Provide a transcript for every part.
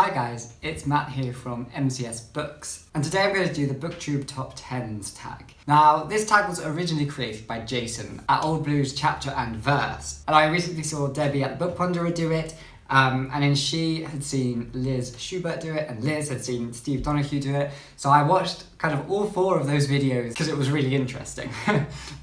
Hi guys, it's Matt here from MCS-books, and today I'm going to do the BookTube Top 10s tag. Now, this tag was originally created by Jason at Old Blues Chapter and Verse, and I recently saw Debbie at the Book Ponderer do it, and then she had seen Liz Shubert do it, and Liz had seen Steve Donoghue do it, so I watched kind of all four of those videos because it was really interesting,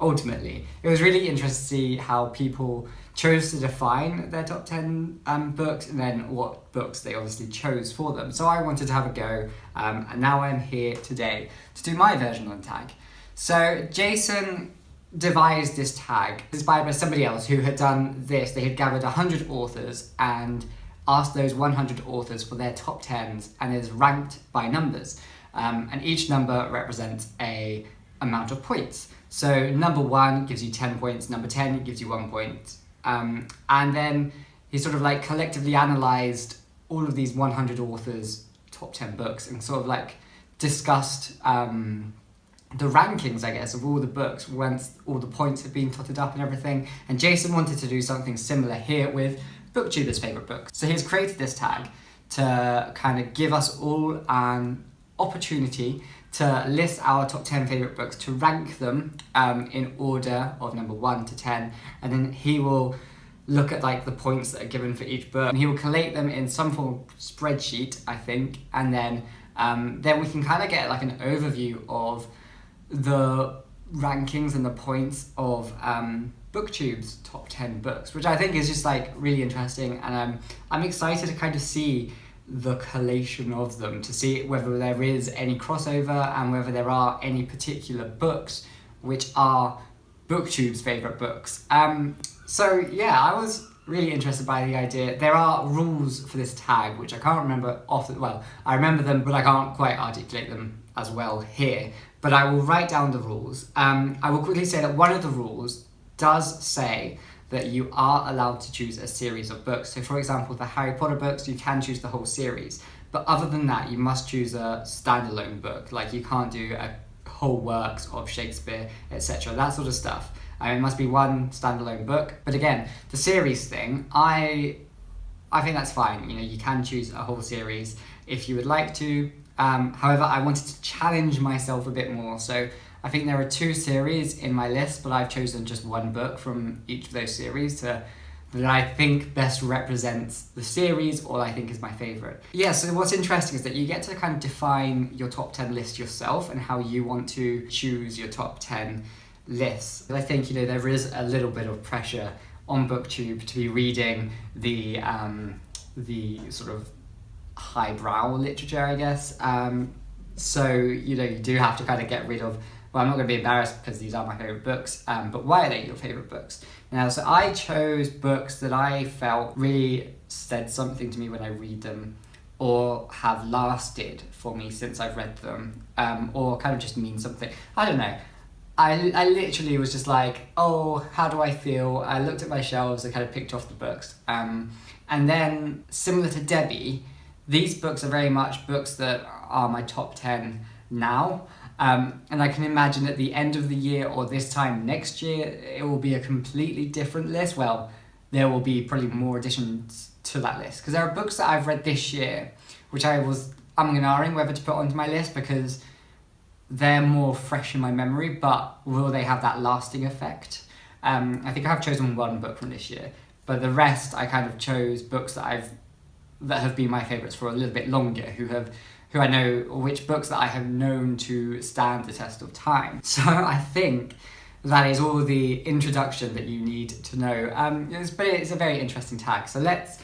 ultimately. It was really interesting to see how people chose to define their top 10 books and then what books they obviously chose for them. So I wanted to have a go, and now I'm here today to do my version on the tag. So Jason devised this tag, inspired by somebody else who had done this. They had gathered 100 authors and asked those 100 authors for their top 10s, and it's ranked by numbers. And each number represents a amount of points. So number 1 gives you 10 points, number 10 gives you 1 point. And then he sort of like collectively analysed all of these 100 authors' top 10 books and sort of like discussed the rankings, I guess, of all the books once all the points had been totted up and everything. And Jason wanted to do something similar here with Booktuber's favourite books. So he's created this tag to kind of give us all an opportunity to list our top 10 favourite books, to rank them in order of number 1 to 10, and then he will look at like the points that are given for each book, and he will collate them in some form of spreadsheet, I think, and then we can kind of get like an overview of the rankings and the points of BookTube's top 10 books, which I think is just like really interesting, and I'm excited to kind of see the collation of them, to see whether there is any crossover and whether there are any particular books which are BookTube's favourite books. So yeah, I was really interested by the idea. There are rules for this tag, which I can't remember I remember them, but I can't quite articulate them as well here. But I will write down the rules. I will quickly say that one of the rules does say that you are allowed to choose a series of books. So for example, the Harry Potter books, you can choose the whole series. But other than that, you must choose a standalone book. Like you can't do a whole works of Shakespeare, etc. That sort of stuff. It must be one standalone book. But again, the series thing, I think that's fine. You know, you can choose a whole series if you would like to. However, I wanted to challenge myself a bit more. So I think there are 2 series in my list, but I've chosen just one book from each of those series that I think best represents the series, or I think is my favourite. Yeah, so what's interesting is that you get to kind of define your top 10 list yourself and how you want to choose your top 10 lists. I think, you know, there is a little bit of pressure on BookTube to be reading the sort of highbrow literature, I guess. So, you know, you do have to kind of get rid of, well, I'm not going to be embarrassed because these are my favourite books, but why are they your favourite books? Now, so I chose books that I felt really said something to me when I read them, or have lasted for me since I've read them, or kind of just mean something. I don't know. I literally was just like, oh, how do I feel? I looked at my shelves, I kind of picked off the books. And then, similar to Debbie, these books are very much books that are my top 10 now. And I can imagine at the end of the year or this time next year, it will be a completely different list. Well, there will be probably more additions to that list. Because there are books that I've read this year, which I was umming and ahhing whether to put onto my list because they're more fresh in my memory, but will they have that lasting effect? I think I have chosen one book from this year, but the rest I kind of chose books that have been my favourites for a little bit longer, who I know, which books that I have known to stand the test of time. So I think that is all the introduction that you need to know. But it's a very interesting tag. So let's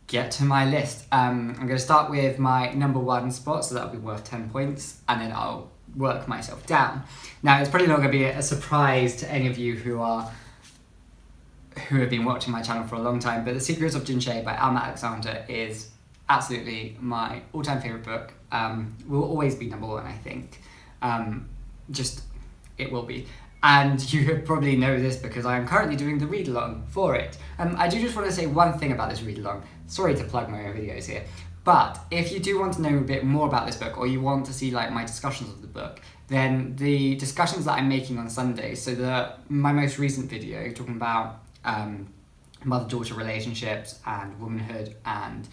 get to my list. I'm going to start with my number 1 spot, so that'll be worth 10 points, and then I'll work myself down. Now, it's probably not going to be a surprise to any of you who have been watching my channel for a long time, but The Secrets of Jin-shei by Alma Alexander is absolutely my all-time favourite book. Will always be number 1, I think. It will be. And you probably know this because I am currently doing the read-along for it. I do just want to say one thing about this read-along. Sorry to plug my own videos here. But if you do want to know a bit more about this book, or you want to see like my discussions of the book, then the discussions that I'm making on Sundays, so my most recent video talking about mother-daughter relationships and womanhood and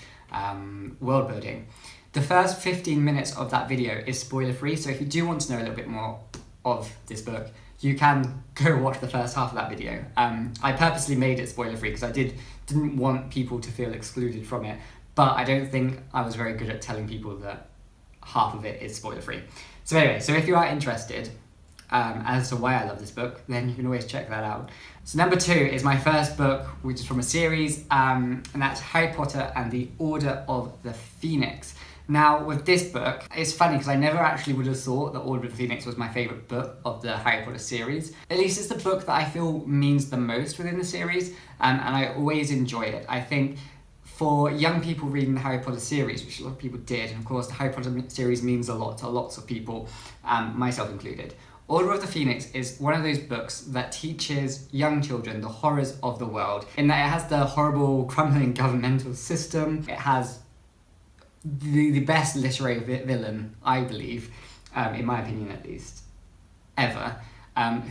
world building. The first 15 minutes of that video is spoiler free, so if you do want to know a little bit more of this book, you can go watch the first half of that video. I purposely made it spoiler free because I didn't want people to feel excluded from it, but I don't think I was very good at telling people that half of it is spoiler free. So anyway, so if you are interested as to why I love this book, then you can always check that out. So number 2 is my first book, which is from a series, and that's Harry Potter and the Order of the Phoenix. Now, with this book, it's funny because I never actually would have thought that Order of the Phoenix was my favourite book of the Harry Potter series. At least it's the book that I feel means the most within the series, and I always enjoy it. I think for young people reading the Harry Potter series, which a lot of people did, and of course the Harry Potter series means a lot to lots of people, myself included. Order of the Phoenix is one of those books that teaches young children the horrors of the world, in that it has the horrible crumbling governmental system, it has the best literary villain, I believe, in my opinion at least, ever,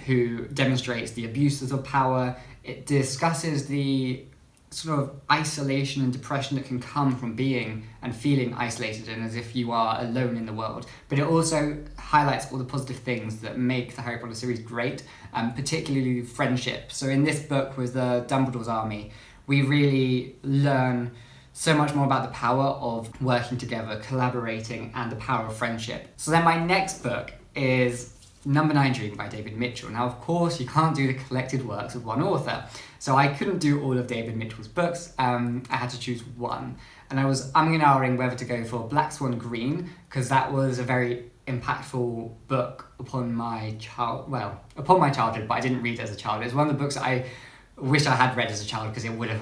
who demonstrates the abuses of power. It discusses the sort of isolation and depression that can come from being and feeling isolated and as if you are alone in the world. But it also highlights all the positive things that make the Harry Potter series great, particularly friendship. So in this book with the Dumbledore's Army, we really learn so much more about the power of working together, collaborating, and the power of friendship. So then my next book is Number 9 Dream by David Mitchell. Now, of course, you can't do the collected works of one author, so I couldn't do all of David Mitchell's books. I had to choose one, and I was umming and ahhing whether to go for Black Swan Green, because that was a very impactful book upon my childhood, but I didn't read it as a child. It was one of the books that I wish I had read as a child because it would have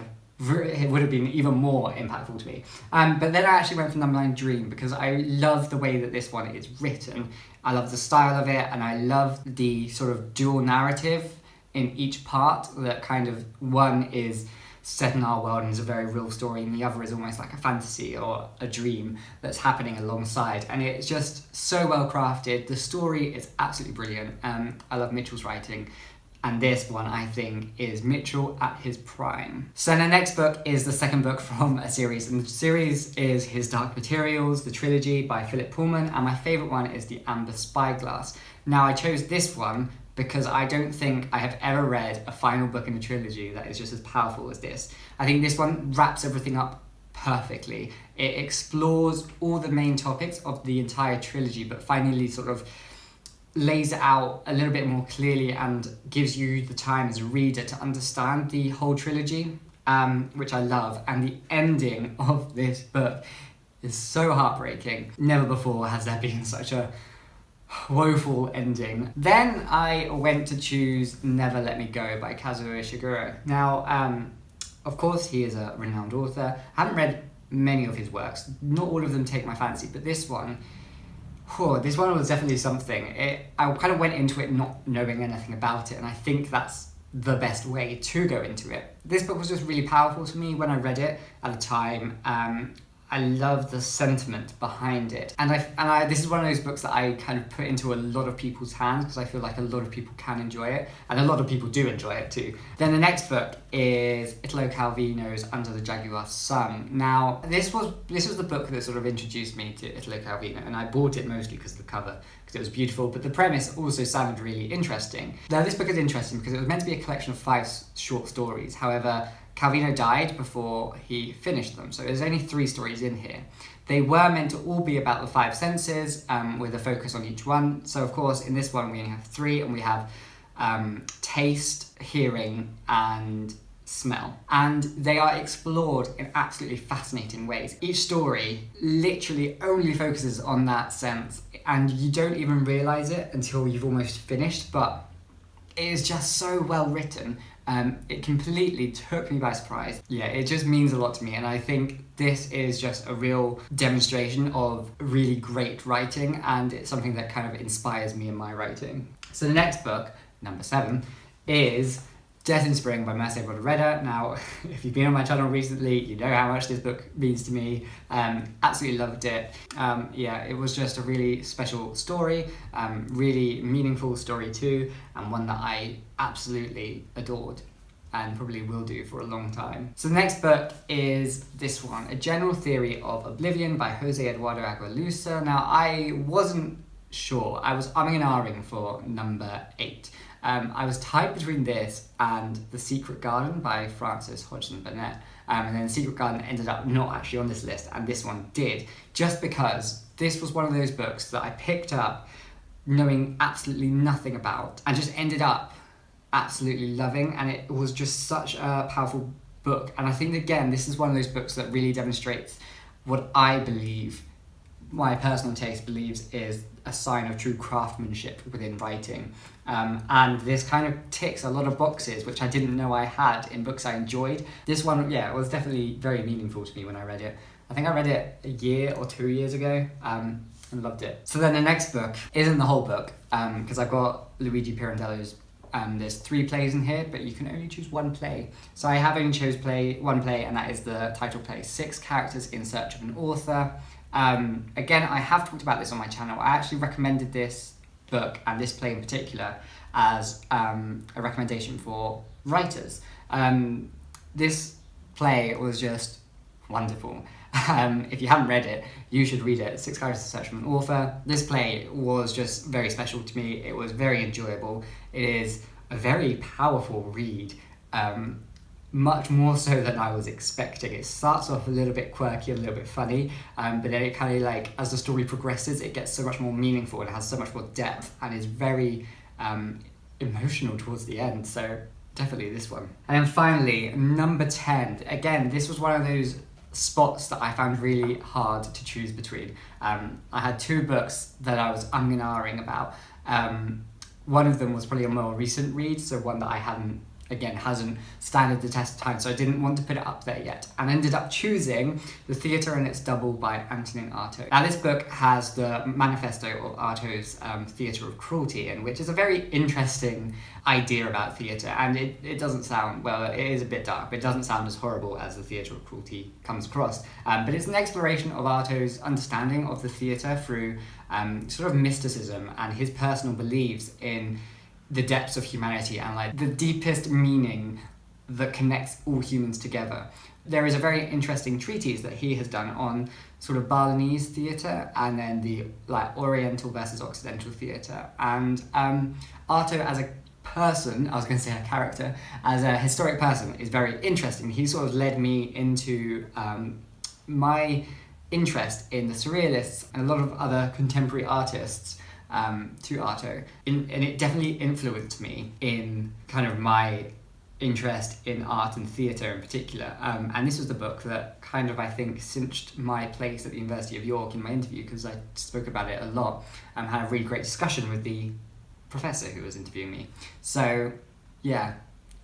been even more impactful to me. But then I actually went for Number 9 Dream because I love the way that this one is written. I love the style of it, and I love the sort of dual narrative in each part, that kind of one is set in our world and is a very real story, and the other is almost like a fantasy or a dream that's happening alongside. And it's just so well crafted. The story is absolutely brilliant. I love Mitchell's writing. And this one, I think, is Mitchell at his prime. So the next book is the second book from a series, and the series is His Dark Materials, the trilogy by Philip Pullman, and my favourite one is The Amber Spyglass. Now, I chose this one because I don't think I have ever read a final book in a trilogy that is just as powerful as this. I think this one wraps everything up perfectly. It explores all the main topics of the entire trilogy, but finally sort of lays it out a little bit more clearly and gives you the time as a reader to understand the whole trilogy, which I love. And the ending of this book is so heartbreaking. Never before has there been such a woeful ending. Then I went to choose Never Let Me Go by Kazuo Ishiguro. Now, of course, he is a renowned author. I haven't read many of his works. Not all of them take my fancy, but this one was definitely something. I kind of went into it not knowing anything about it, and I think that's the best way to go into it. This book was just really powerful to me when I read it at the time. I love the sentiment behind it, and this is one of those books that I kind of put into a lot of people's hands because I feel like a lot of people can enjoy it, and a lot of people do enjoy it too. Then the next book is Italo Calvino's Under the Jaguar Sun. Now, this was the book that sort of introduced me to Italo Calvino, and I bought it mostly because of the cover, because it was beautiful, but the premise also sounded really interesting. Now, this book is interesting because it was meant to be a collection of 5 short stories. However, Calvino died before he finished them, so there's only 3 stories in here. They were meant to all be about the 5 senses, with a focus on each one. So of course, in this one we only have 3, and we have taste, hearing, and smell. And they are explored in absolutely fascinating ways. Each story literally only focuses on that sense, and you don't even realise it until you've almost finished, but it is just so well written. It completely took me by surprise. Yeah, it just means a lot to me, and I think this is just a real demonstration of really great writing, and it's something that kind of inspires me in my writing. So the next book, number 7, is Death in Spring by Merce Rodoreda. Now, if you've been on my channel recently, you know how much this book means to me. Absolutely loved it. It was just a really special story, really meaningful story too, and one that I absolutely adored. and probably will do for a long time. So the next book is this one, A General Theory of Oblivion by Jose Eduardo Aguilusa. Now, I wasn't sure. I was umming and ahhing for number 8. I was tied between this and The Secret Garden by Frances Hodgson Burnett. And then Secret Garden ended up not actually on this list, and this one did, just because this was one of those books that I picked up knowing absolutely nothing about and just ended up absolutely loving, and it was just such a powerful book. And I think, again, this is one of those books that really demonstrates what I believe, my personal taste believes, is a sign of true craftsmanship within writing. And this kind of ticks a lot of boxes which I didn't know I had in books I enjoyed. This one, yeah, was definitely very meaningful to me when I read it. I think I read it a year or 2 years ago, and loved it. So then the next book isn't the whole book, because I've got Luigi Pirandello's, there's 3 plays in here, but you can only choose 1 play. So I have only chose one play, and that is the title play, 6 Characters in Search of an Author. Again, I have talked about this on my channel. I actually recommended this book, and this play in particular, as a recommendation for writers. This play was just wonderful. If you haven't read it, you should read it. 6 Characters in Search of an Author. This play was just very special to me. It was very enjoyable. It is a very powerful read, much more so than I was expecting. It starts off a little bit quirky, a little bit funny, but then it kind of like, as the story progresses, it gets so much more meaningful and has so much more depth, and is very emotional towards the end. So definitely this one. And then finally, number 10. Again, this was one of those spots that I found really hard to choose between. I had 2 books that I was umming and ahhing about. One of them was probably a more recent read, so one that I hasn't standed the test of time, so I didn't want to put it up there yet, and ended up choosing The Theatre and Its Double by Antonin Artaud. Now, this book has the manifesto of Artaud's Theatre of Cruelty, in which is a very interesting idea about theatre, and it doesn't sound, well, it is a bit dark, but it doesn't sound as horrible as The Theatre of Cruelty comes across. But it's an exploration of Artaud's understanding of the theatre through sort of mysticism and his personal beliefs in the depths of humanity and like the deepest meaning that connects all humans together. There is a very interesting treatise that he has done on sort of Balinese theatre, and then the like Oriental versus Occidental theatre. And Artaud as a person, I was going to say a character, as a historic person, is very interesting. He sort of led me into my interest in the Surrealists and a lot of other contemporary artists, to Artaud, and it definitely influenced me in kind of my interest in art and theatre in particular. And this was the book that kind of, I think, cinched my place at the University of York in my interview, because I spoke about it a lot and had a really great discussion with the professor who was interviewing me. So yeah,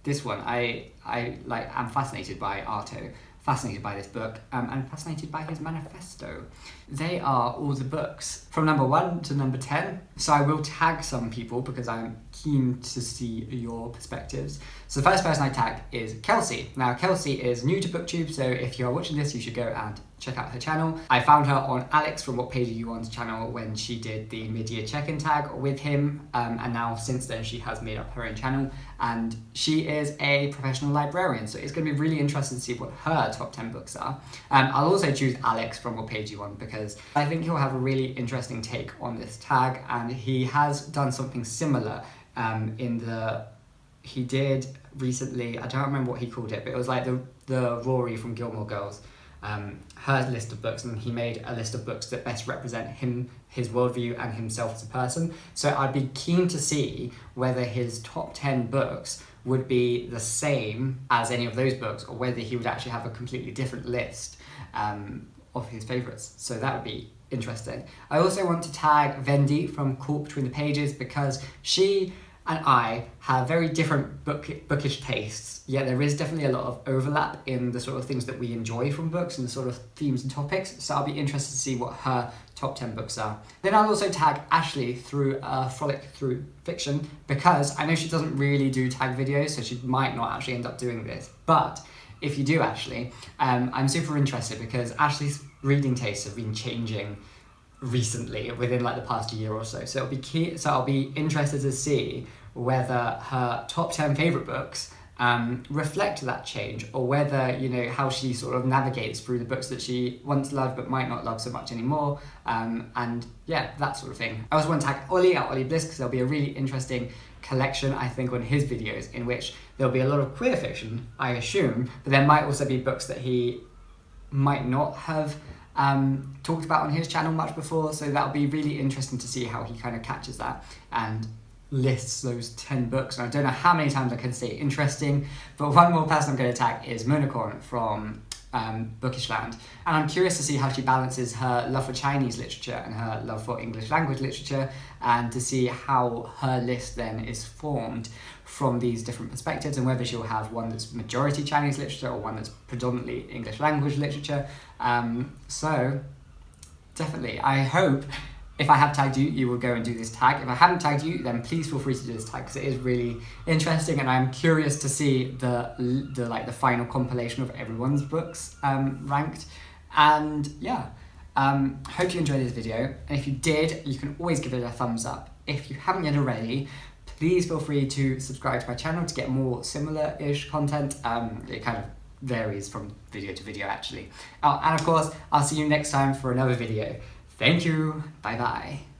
this one, I'm fascinated by Artaud, fascinated by this book, and fascinated by his manifesto. They are all the books from number 1 to number 10. So I will tag some people because I'm keen to see your perspectives. So the first person I tag is Kelsey. Now, Kelsey is new to BookTube, so if you're watching this, you should go and check out her channel. I found her on Alex from What Page Are You On's channel when she did the mid-year check-in tag with him, and now since then she has made up her own channel, and she is a professional librarian, so it's going to be really interesting to see what her top 10 books are. I'll also choose Alex from What Page Are You On because I think he'll have a really interesting take on this tag, and he has done something similar he did recently, I don't remember what he called it, but it was like the Rory from Gilmore Girls, her list of books, and he made a list of books that best represent him, his worldview, and himself as a person. So I'd be keen to see whether his top 10 books would be the same as any of those books, or whether he would actually have a completely different list of his favourites. So that would be interesting. I also want to tag Vendi from Caught Between the Pages, because she and I have very different bookish tastes, yet there is definitely a lot of overlap in the sort of things that we enjoy from books and the sort of themes and topics, so I'll be interested to see what her top 10 books are. Then I'll also tag Ashley through Frolic Through Fiction, because I know she doesn't really do tag videos, so she might not actually end up doing this, but if you do, Ashley, I'm super interested because Ashley's reading tastes have been changing recently, within like the past year or so. So I'll be interested to see whether her top 10 favourite books reflect that change, or whether, you know, how she sort of navigates through the books that she once loved but might not love so much anymore, and yeah, that sort of thing. I also want to tag Ollie at Ollie Bliss, because there'll be a really interesting collection, I think, on his videos, in which there'll be a lot of queer fiction, I assume, but there might also be books that he might not have talked about on his channel much before, so that'll be really interesting to see how he kind of catches that and lists those 10 books. And I don't know how many times I can say interesting, but one more person I'm going to tag is Moonicorn from Bookishland, and I'm curious to see how she balances her love for Chinese literature and her love for English language literature, and to see how her list then is formed from these different perspectives, and whether she'll have one that's majority Chinese literature or one that's predominantly English language literature. So definitely, I hope if I have tagged you, you will go and do this tag. If I haven't tagged you, then please feel free to do this tag, because it is really interesting, and I'm curious to see the final compilation of everyone's books ranked. And yeah, hope you enjoyed this video, and if you did, you can always give it a thumbs up. If you haven't yet already, please feel free to subscribe to my channel to get more similar-ish content. It kind of varies from video to video, actually. And of course, I'll see you next time for another video. Thank you. Bye bye.